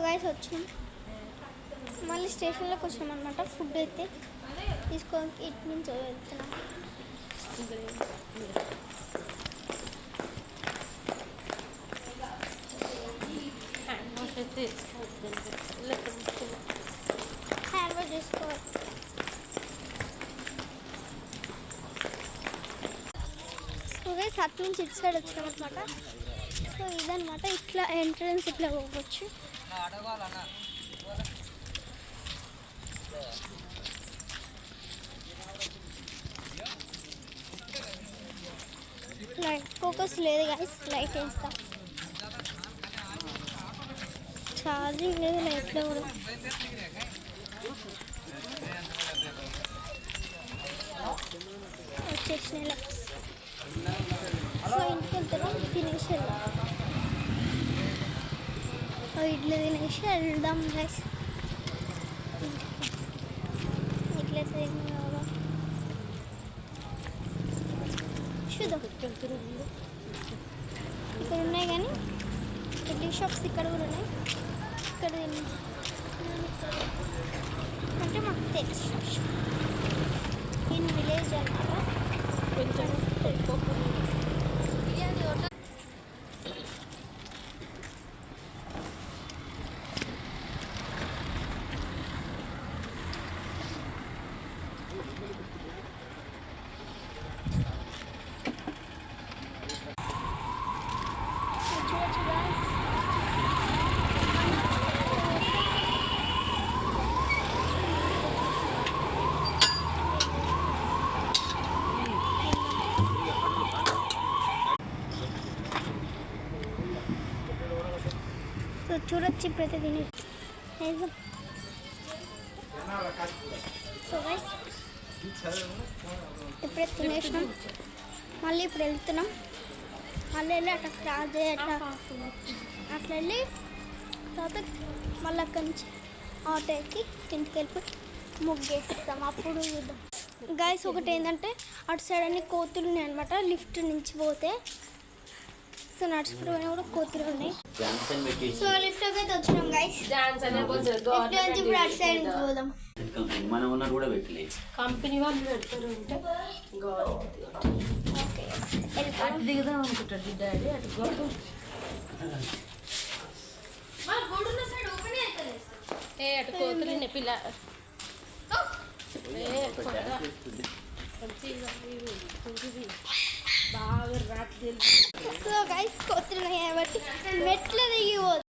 Guys వచ్చాం, మళ్ళీ స్టేషన్లోకి వచ్చామన్నమాట. ఫుడ్ అయితే తీసుకోవడానికి ఇటు నుంచి వెళ్తున్నాం. హ్యాండ్ వాష్ చేసుకోవాలి. సో గైస్ అటు నుంచి ఇటు సైడ్ వచ్చామన్నమాట. సో ఇదన్నమాట, ఇట్లా ఎంట్రన్స్ ఇట్లా పోవచ్చు. లైట్ ఫోకస్ లేదు గైస్, లైట్ వేస్తా. ఛార్జింగ్ లేదు లైట్లో కూడా. వచ్చేసిన సో ఇంటికి వెళ్తాం, తినేసి వెళ్దాం. ఇడ్లీ తినేసి వెళ్దాం గైస్. ఇట్లా చూద్దాం. ఇక్కడ ఉన్నాయి కానీ ఇడ్లీ షాప్స్ ఇక్కడ కూడా ఉన్నాయి. ఇక్కడ అంటే మాకు తెలుసు ఇన్ విలేజ్ అన్నమాట. సో చూడొచ్చు ఇప్పుడైతే తిని. సో గైస్ ఇప్పుడైతే తినేసినాం, మళ్ళీ ఇప్పుడు వెళ్తున్నాం. మళ్ళీ వెళ్ళి అట్లా క్రాస్ అట్లా వెళ్ళి తర్వాత మళ్ళీ అక్కడి నుంచి ఆటో ఎక్కి ఇంటికి వెళ్ళిపోయి ముగ్గేస్తాం. అప్పుడు చూద్దాం గైస్. ఒకటి ఏంటంటే అటు సైడ్ అన్ని కోతులు ఉన్నాయి అనమాట. లిఫ్ట్ నుంచి పోతే సో నడుచుకుంటూ కూడా కోతులు ఉన్నాయి. సో లిఫ్ట్ అయితే వచ్చినాం గైస్. ఇప్పుడు అటు సైడ్ నుంచి పోదాం. కంపెనీ వాళ్ళు పెడతారు అంటే అటు దిగుదాం అనుకుంటాడు డాడీ. అటు అటు కోతులు పిల్ల బాగా రాత్రి. సో గైస్ కోతులు ఉన్నాయి కాబట్టి మెట్లు దిగి